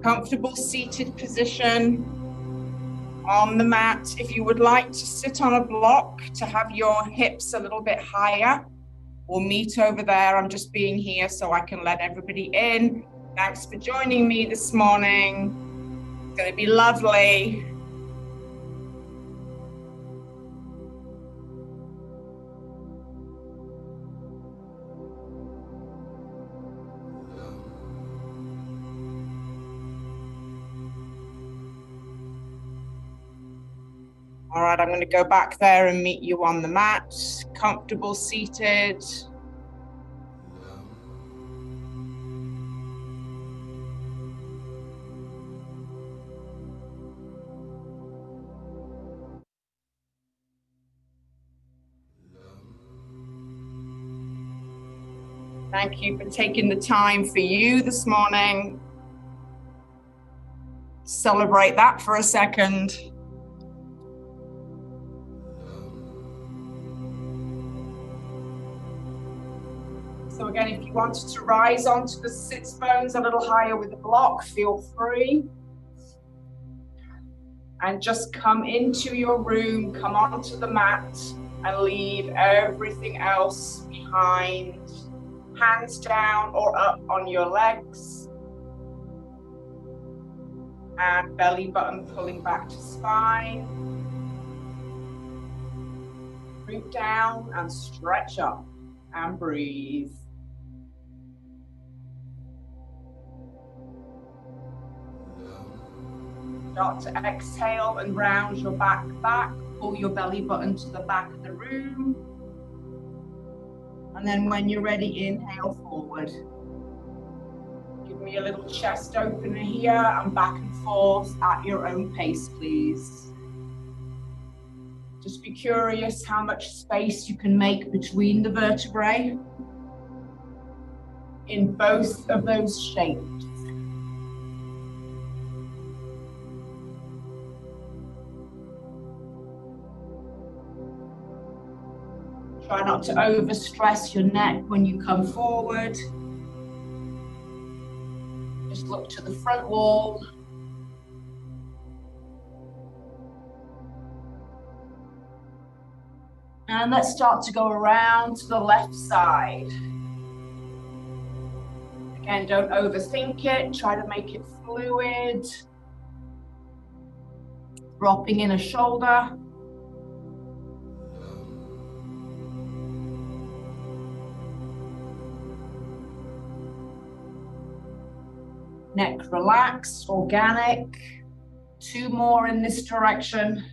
Comfortable seated position on the mat. If you would like to sit on a block to have your hips a little bit higher, we'll meet over there. I'm just being here so I can let everybody in. Thanks for joining me this morning. It's going to be lovely. All right, I'm going to go back there and meet you on the mat. Comfortable seated. Thank you for taking the time for you this morning. Celebrate that for a second. So again, if you wanted to rise onto the sits bones a little higher with the block, feel free. And just come into your room, come onto the mat and leave everything else behind. Hands down or up on your legs. And belly button pulling back to spine. Root down and stretch up and breathe. Start to exhale and round your back. Pull your belly button to the back of the room. And then when you're ready, inhale forward. Give me a little chest opener here and back and forth at your own pace, please. Just be curious how much space you can make between the vertebrae in both of those shapes. Try not to overstress your neck when you come forward. Just look to the front wall. And let's start to go around to the left side. Again, don't overthink it. Try to make it fluid. Dropping in a shoulder. Neck relaxed, organic. 2 more in this direction.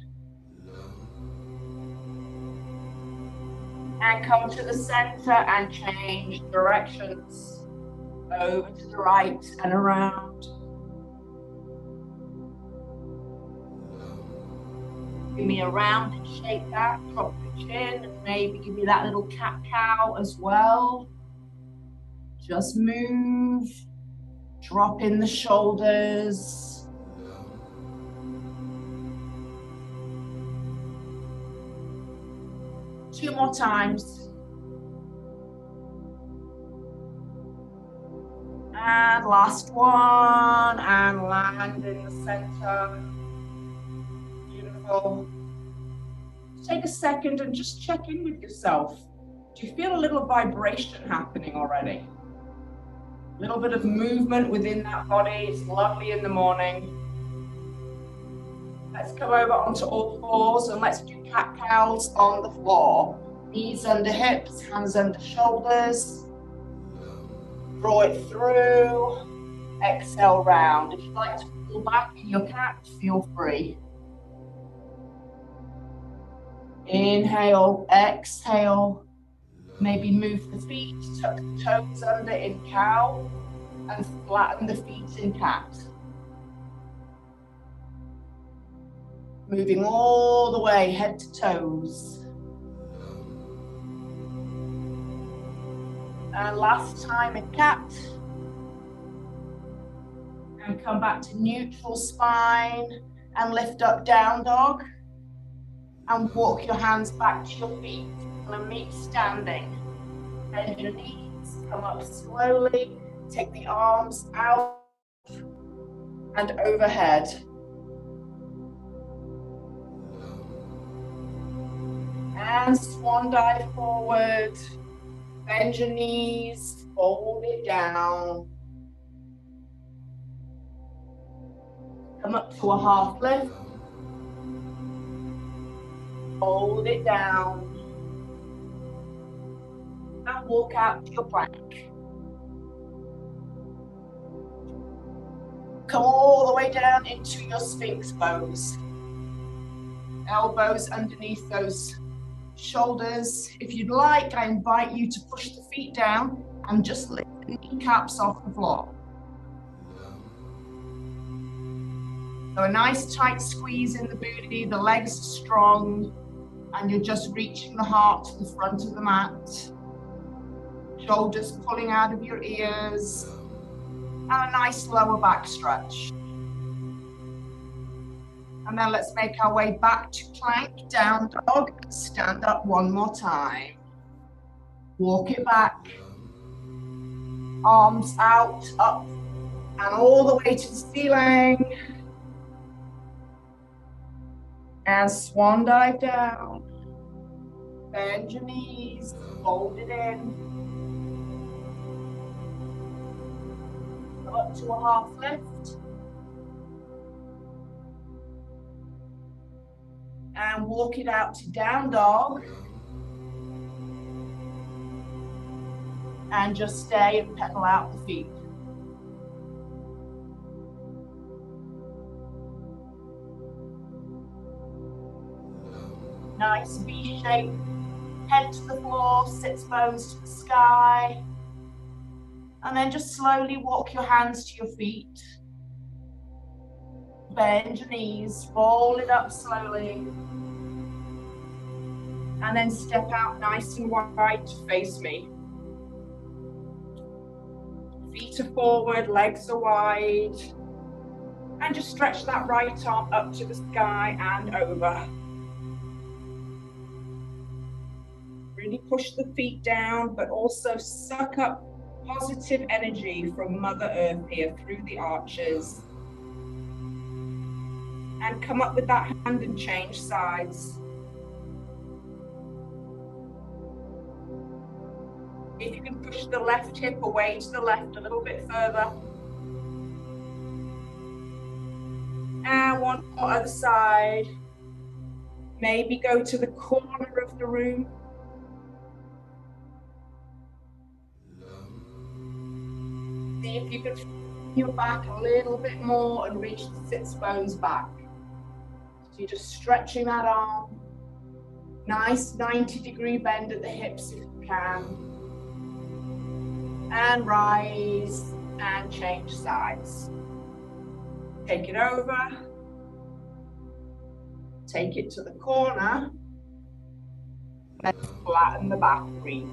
And come to the center and change directions. Over to the right and around. Give me a rounded shape back, drop your chin, maybe give me that little cat-cow as well. Just move. Drop in the shoulders. Two more times. And last one. And land in the center. Beautiful. Take a second and just check in with yourself. Do you feel a little vibration happening already? A little bit of movement within that body. It's lovely in the morning. Let's come over onto all fours and let's do cat-cows on the floor. Knees under hips, hands under shoulders. Draw it through. Exhale round. If you'd like to pull back in your cat, feel free. Inhale, exhale. Maybe move the feet, tuck the toes under in cow, and flatten the feet in cat. Moving all the way, head to toes. And last time in cat. And come back to neutral spine and lift up down dog. And walk your hands back to your feet. And meet standing. Bend your knees, come up slowly. Take the arms out. and overhead. And swan dive forward. Bend your knees, fold it down. Come up to a half lift. Hold it down. And walk out to your plank. Come all the way down into your Sphinx pose. Elbows underneath those shoulders. If you'd like, I invite you to push the feet down and just lift the kneecaps off the floor. So a nice tight squeeze in the booty, the legs are strong, and you're just reaching the heart to the front of the mat. Shoulders pulling out of your ears, and a nice lower back stretch. And then let's make our way back to plank, down dog, and stand up one more time. Walk it back. Arms out, up, and all the way to the ceiling. And swan dive down. Bend your knees, fold it in. Up to a half lift. And walk it out to down dog. And just stay and pedal out the feet. Nice V shape. Head to the floor, sits bones to the sky. And then just slowly walk your hands to your feet. Bend your knees, roll it up slowly. And then step out nice and wide to face me. Feet are forward, legs are wide. And just stretch that right arm up to the sky and over. Really push the feet down, but also suck up positive energy from Mother Earth here through the arches. And come up with that hand and change sides. If you can push the left hip away to the left a little bit further. And one more other side. Maybe go to the corner of the room. See if you can bring your back a little bit more and reach the sits bones back. So you're just stretching that arm. Nice 90-degree bend at the hips if you can. And rise and change sides. Take it over. Take it to the corner. Let's flatten the back, breathe.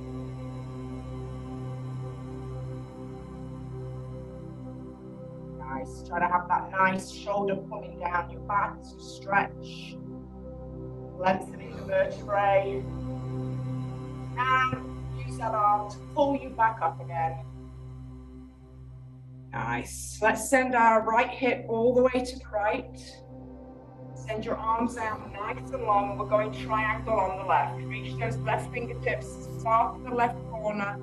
Nice. Try to have that nice shoulder pulling down your back, so stretch. Lengthening the vertebrae. And use that arm to pull you back up again. Nice. Let's send our right hip all the way to the right. Send your arms out nice and long. We're going triangle on the left. Reach those left fingertips, start at the left corner,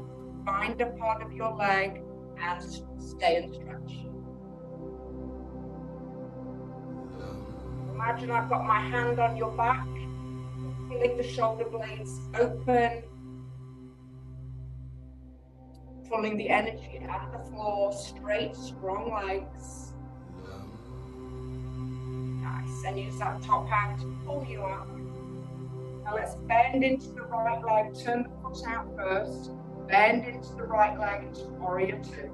find a part of your leg, and stay and stretch. Imagine I've got my hand on your back, pulling the shoulder blades open, pulling the energy out of the floor, straight, strong legs. Nice, and use that top hand to pull you up. Now let's bend into the right leg, turn the foot out first, bend into the right leg into warrior two.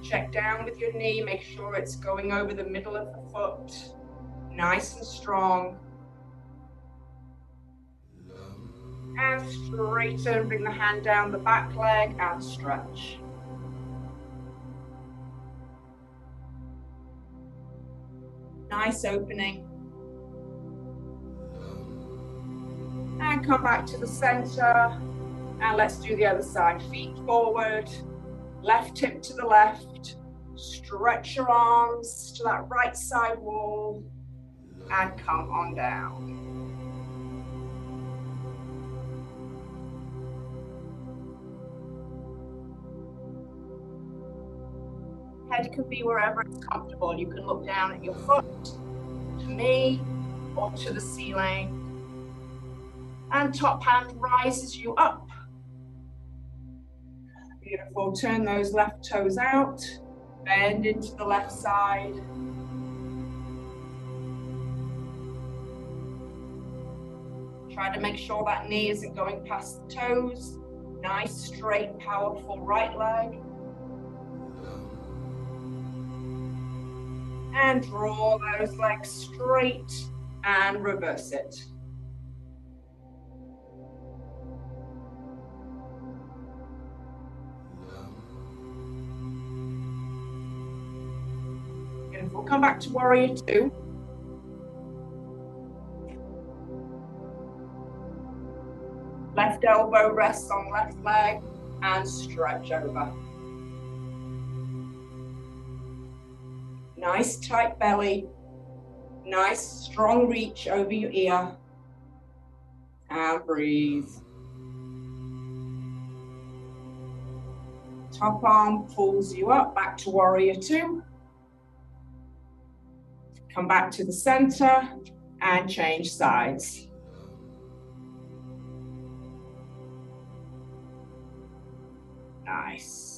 Check down with your knee, make sure it's going over the middle of the foot, nice and strong. And straighten, bring the hand down the back leg and stretch. Nice opening. And come back to the center. And let's do the other side. Feet forward, left hip to the left. Stretch your arms to that right side wall and come on down. Head can be wherever it's comfortable. You can look down at your foot, to me, or to the ceiling. And top hand rises you up. Beautiful. Turn those left toes out. Bend into the left side. Try to make sure that knee isn't going past the toes. Nice, straight, powerful right leg. And draw those legs straight and reverse it. Beautiful. Come back to warrior two. Left elbow rests on left leg and stretch over. Nice tight belly, nice strong reach over your ear, and breathe. Top arm pulls you up, back to warrior two. Come back to the center and change sides. Nice.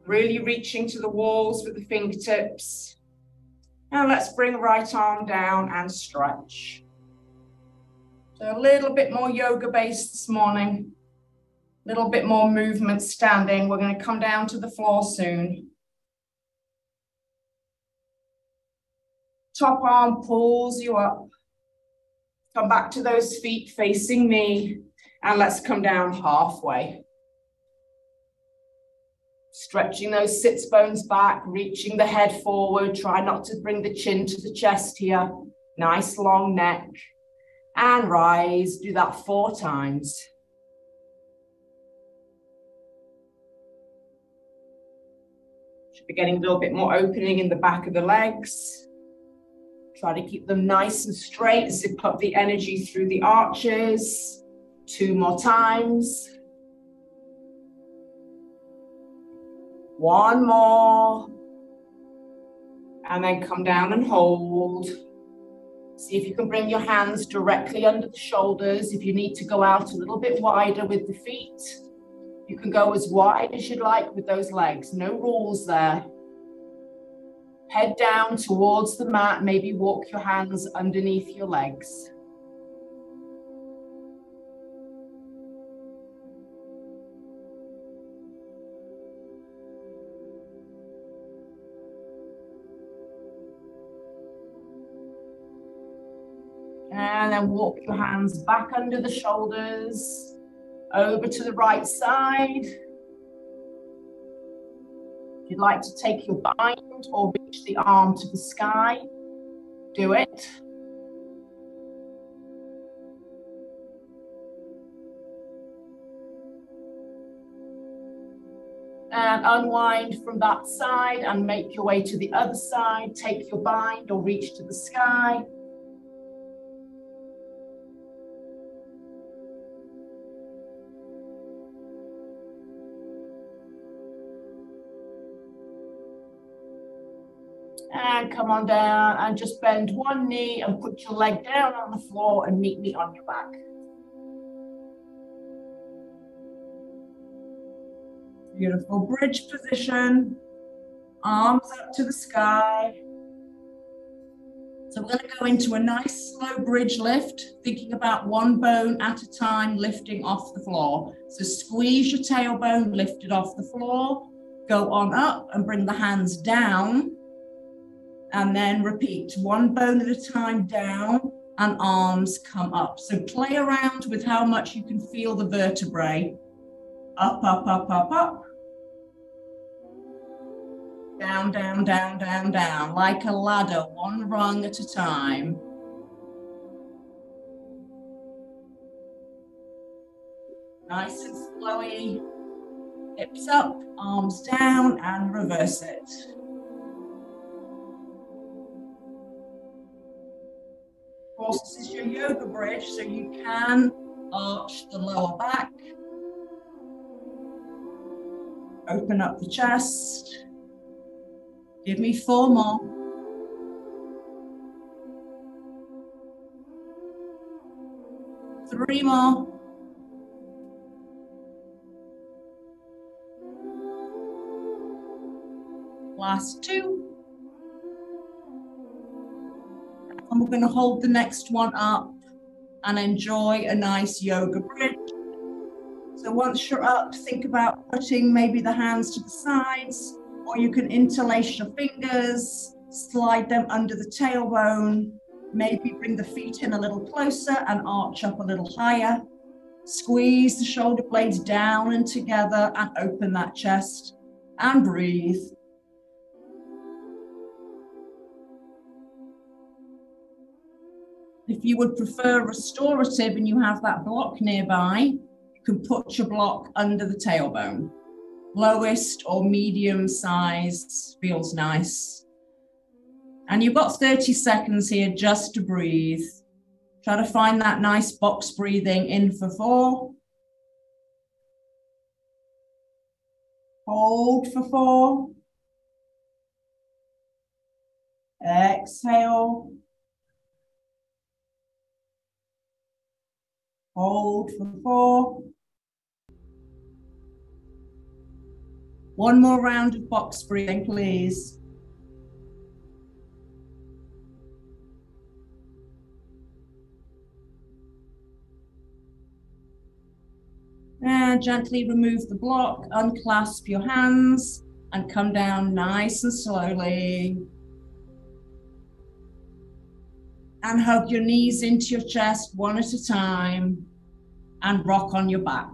Really reaching to the walls with the fingertips. Now let's bring right arm down and stretch. So a little bit more yoga based this morning. A little bit more movement standing. We're going to come down to the floor soon. Top arm pulls you up. Come back to those feet facing me. And let's come down halfway. Stretching those sits bones back, reaching the head forward. Try not to bring the chin to the chest here. Nice long neck. And rise. Do that 4 times. Should be getting a little bit more opening in the back of the legs. Try to keep them nice and straight. Zip up the energy through the arches. 2 more times. 1 more. And then come down and hold. See if you can bring your hands directly under the shoulders. If you need to go out a little bit wider with the feet, you can go as wide as you'd like with those legs. No rules there. Head down towards the mat. Maybe walk your hands underneath your legs. And then walk your hands back under the shoulders, over to the right side. If you'd like to take your bind or reach the arm to the sky, do it. And unwind from that side and make your way to the other side. Take your bind or reach to the sky. And come on down and just bend one knee and put your leg down on the floor and meet me on your back. Beautiful. Bridge position. Arms up to the sky. So we're going to go into a nice slow bridge lift, thinking about 1 bone at a time lifting off the floor. So squeeze your tailbone, lift it off the floor. Go on up and bring the hands down. And then repeat, 1 bone at a time down and arms come up. So play around with how much you can feel the vertebrae. Up, up, up, up, up. Down, down, down, down, down. Like a ladder, 1 rung at a time. Nice and flowy. Hips up, arms down, and reverse it. Of course, this is your yoga bridge, so you can arch the lower back. Open up the chest. Give me 4 more. Three more. Last 2. And we're going to hold the next one up and enjoy a nice yoga bridge. So once you're up, think about putting maybe the hands to the sides, or you can interlace your fingers, slide them under the tailbone, maybe bring the feet in a little closer and arch up a little higher. Squeeze the shoulder blades down and together and open that chest and breathe. If you would prefer restorative and you have that block nearby, you can put your block under the tailbone. Lowest or medium size feels nice. And you've got 30 seconds here just to breathe. Try to find that nice box breathing in for 4. Hold for 4. Exhale. Hold for 4. One more round of box breathing, please. And gently remove the block, unclasp your hands, and come down nice and slowly. And hug your knees into your chest one at a time, and rock on your back,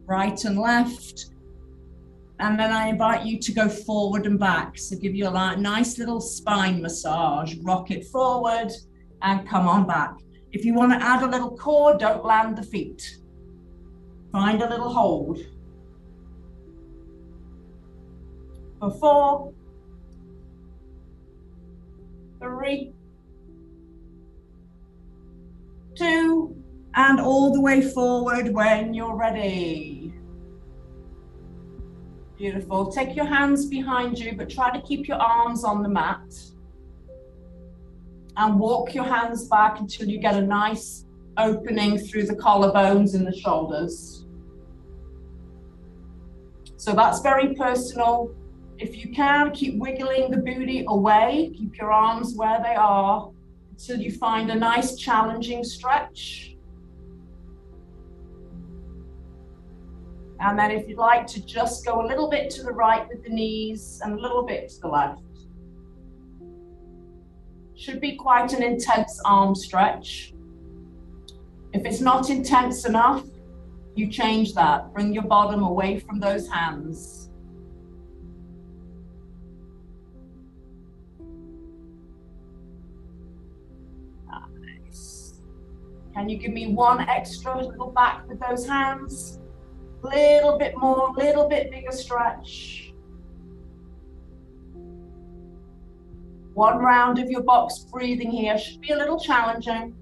right and left. And then I invite you to go forward and back. So give you a nice little spine massage. Rock it forward and come on back. If you want to add a little core, don't land the feet. Find a little hold. For 4, 3, 2, and all the way forward when you're ready. Beautiful. Take your hands behind you, but try to keep your arms on the mat. And walk your hands back until you get a nice opening through the collarbones and the shoulders. So that's very personal. If you can, keep wiggling the booty away. Keep your arms where they are until you find a nice challenging stretch. And then if you'd like to just go a little bit to the right with the knees and a little bit to the left. Should be quite an intense arm stretch. If it's not intense enough, you change that. Bring your bottom away from those hands. Nice. Can you give me one extra little back with those hands? Little bit more, little bit bigger stretch. One round of your box breathing here should be a little challenging.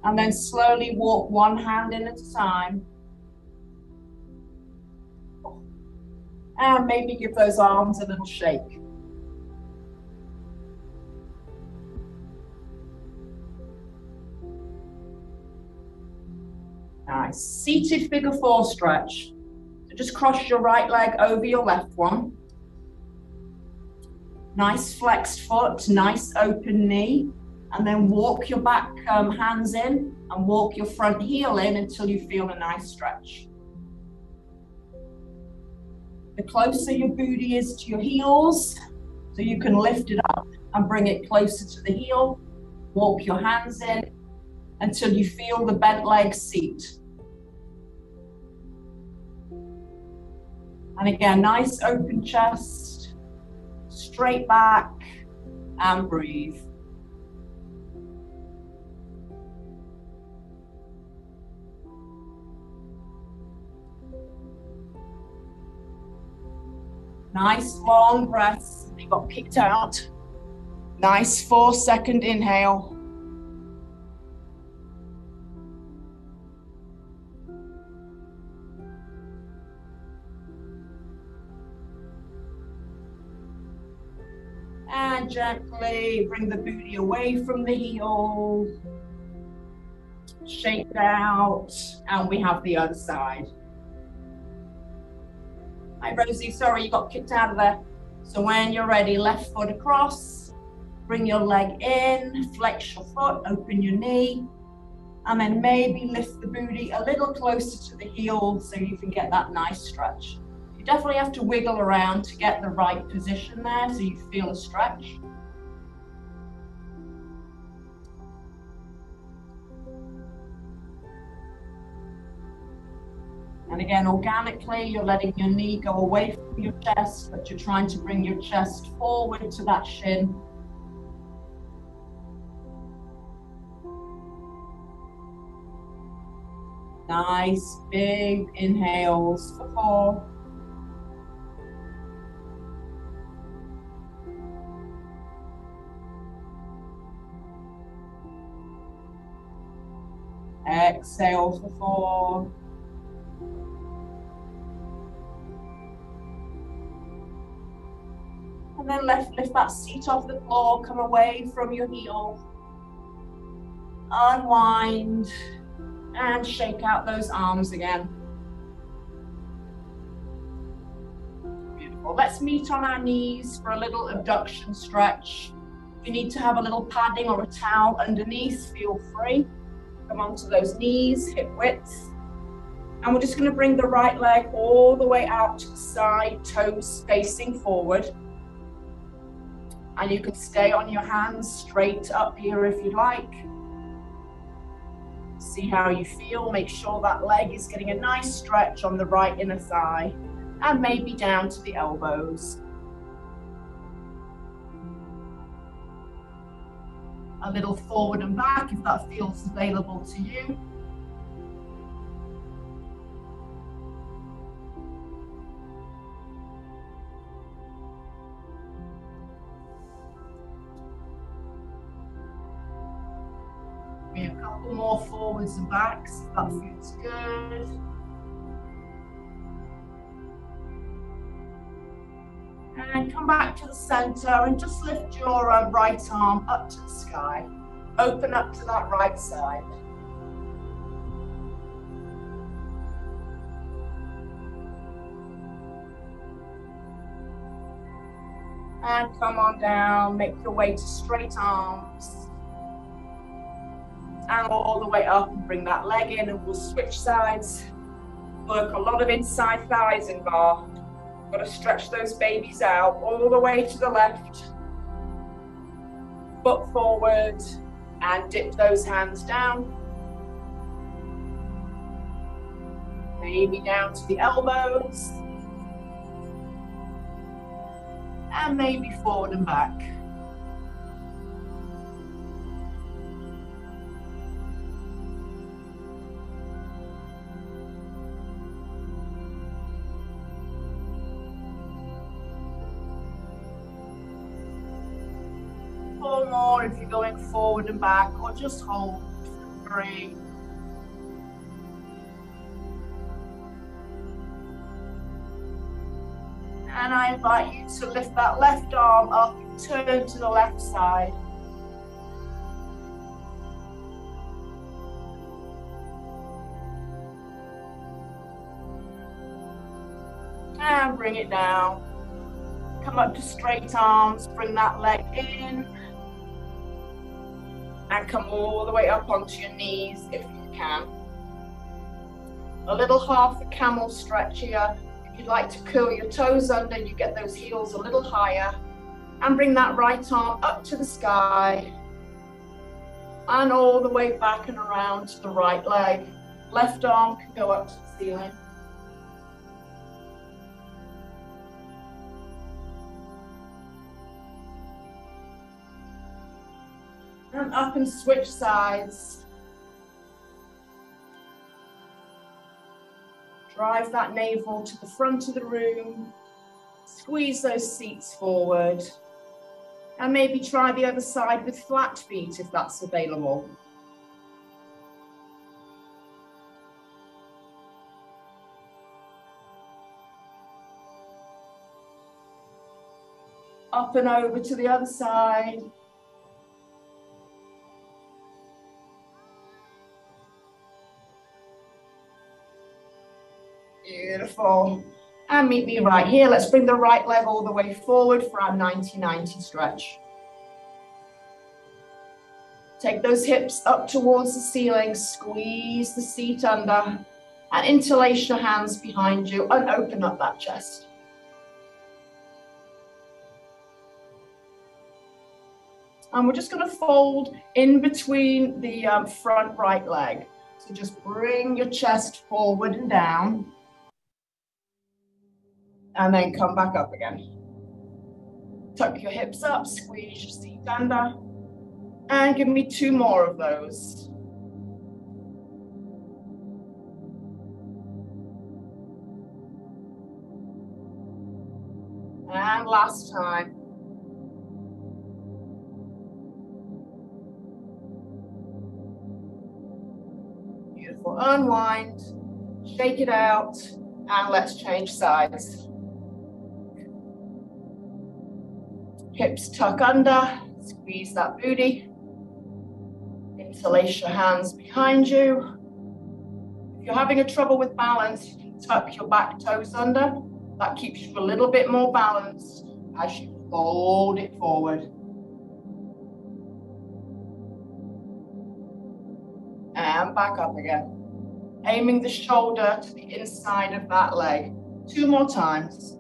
And then slowly walk one hand in at a time. And maybe give those arms a little shake. Nice. Seated figure 4 stretch. So just cross your right leg over your left one. Nice flexed foot, nice open knee. And then walk your back hands in and walk your front heel in until you feel a nice stretch. The closer your booty is to your heels, so you can lift it up and bring it closer to the heel. Walk your hands in until you feel the bent leg seat. And again, nice open chest, straight back, And breathe. Nice long breaths. They got kicked out. Nice 4-second inhale. And gently bring the booty away from the heel. Shake it out. And we have the other side. Hi, Rosie. Sorry, you got kicked out of there. So when you're ready, left foot across. Bring your leg in. Flex your foot. Open your knee. And then maybe lift the booty a little closer to the heel so you can get that nice stretch. You definitely have to wiggle around to get the right position there so you feel a stretch. And again, organically, you're letting your knee go away from your chest, but you're trying to bring your chest forward to that shin. Nice big inhales for 4. Exhale for 4. And then lift that seat off the floor, come away from your heel. Unwind. And shake out those arms again. Beautiful. Let's meet on our knees for a little abduction stretch. If you need to have a little padding or a towel underneath, feel free. Come onto those knees, hip width. And we're just going to bring the right leg all the way out to the side, toes facing forward. And you can stay on your hands straight up here if you like. See how you feel. Make sure that leg is getting a nice stretch on the right inner thigh and maybe down to the elbows. A little forward and back if that feels available to you. A couple more forwards and backs if that feels good. And come back to the center and just lift your right arm up to the sky. Open up to that right side. And come on down, make your way to straight arms. And all the way up and bring that leg in and we'll switch sides. Work a lot of inside thighs in bar. Got to stretch those babies out all the way to the left. Foot forward and dip those hands down. Maybe down to the elbows. And maybe forward and back. Four more if you're going forward and back, or just hold. 3. And I invite you to lift that left arm up, turn to the left side. And bring it down. Come up to straight arms, bring that leg in. And come all the way up onto your knees if you can. A little half a camel stretch here. If you'd like to curl your toes under, you get those heels a little higher. And bring that right arm up to the sky. And all the way back and around to the right leg. Left arm can go up to the ceiling. And up and switch sides. Drive that navel to the front of the room. Squeeze those seats forward. And maybe try the other side with flat feet if that's available. Up and over to the other side. Beautiful. And meet me right here. Let's bring the right leg all the way forward for our 90-90 stretch. Take those hips up towards the ceiling, squeeze the seat under, and interlace your hands behind you and open up that chest. And we're just going to fold in between the front right leg. So just bring your chest forward and down. And then come back up again. Tuck your hips up, squeeze your seat under. And give me 2 more of those. And last time. Beautiful. Unwind, shake it out, and let's change sides. Hips tuck under, squeeze that booty. Interlace your hands behind you. If you're having a trouble with balance, you can tuck your back toes under. That keeps you a little bit more balanced as you fold it forward. And back up again. Aiming the shoulder to the inside of that leg. 2 more times.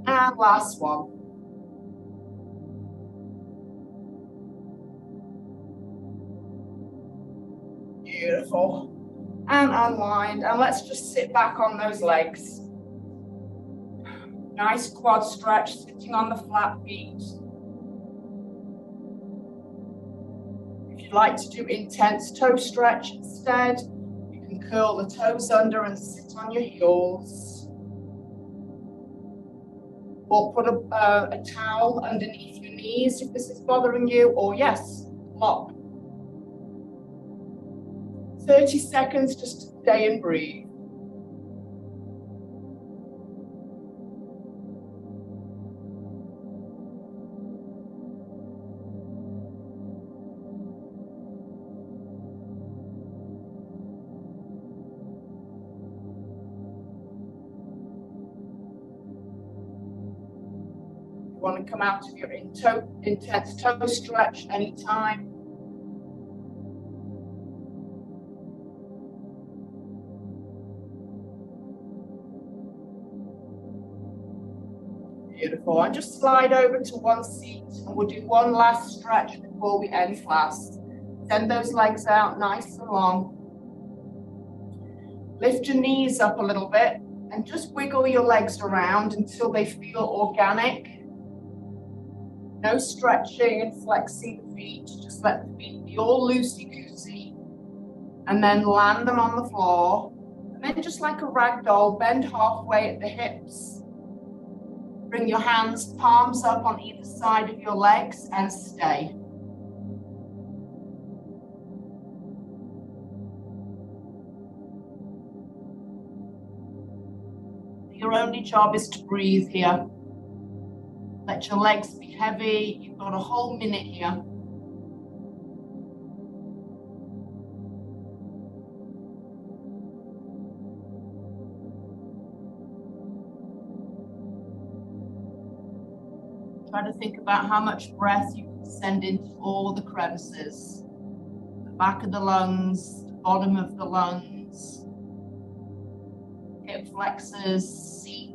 And last one. Beautiful. And unwind. And let's just sit back on those legs. Nice quad stretch, sitting on the flat feet. If you'd like to do intense toe stretch instead, you can curl the toes under and sit on your heels. Or put a towel underneath your knees if this is bothering you, or yes, lock. 30 seconds just to stay and breathe. Want to come out of your intense toe stretch anytime. Beautiful. And just slide over to one seat and we'll do one last stretch before we end class. Send those legs out nice and long. Lift your knees up a little bit and just wiggle your legs around until they feel organic. No stretching and flexing the feet, just let the feet be all loosey-goosey. And then land them on the floor. And then just like a rag doll, bend halfway at the hips. Bring your hands, palms up on either side of your legs and stay. Your only job is to breathe here. Let your legs be heavy. You've got a whole minute here. Try to think about how much breath you can send into all the crevices. The back of the lungs, the bottom of the lungs, hip flexors, seat,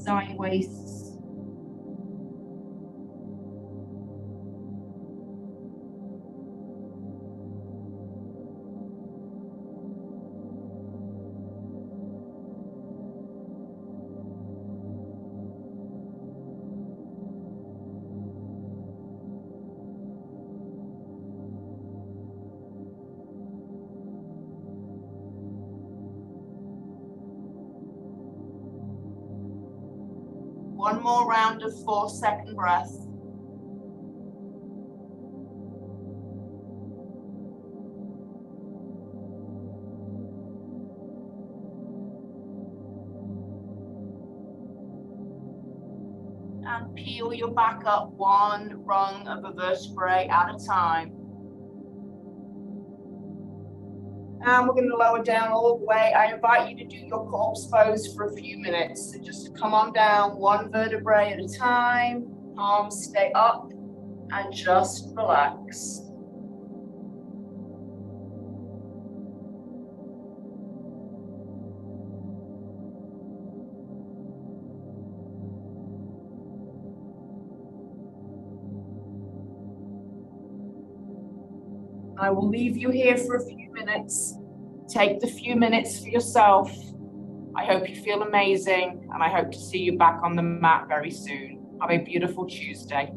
side waists. One more round of 4-second breath. And peel your back up one rung of a vertebrae at a time. And we're going to lower down all the way. I invite you to do your corpse pose for a few minutes. So just come on down one vertebrae at a time. Palms stay up and just relax. I will leave you here for a few minutes. Take the few minutes for yourself. I hope you feel amazing, and I hope to see you back on the mat very soon. Have a beautiful Tuesday.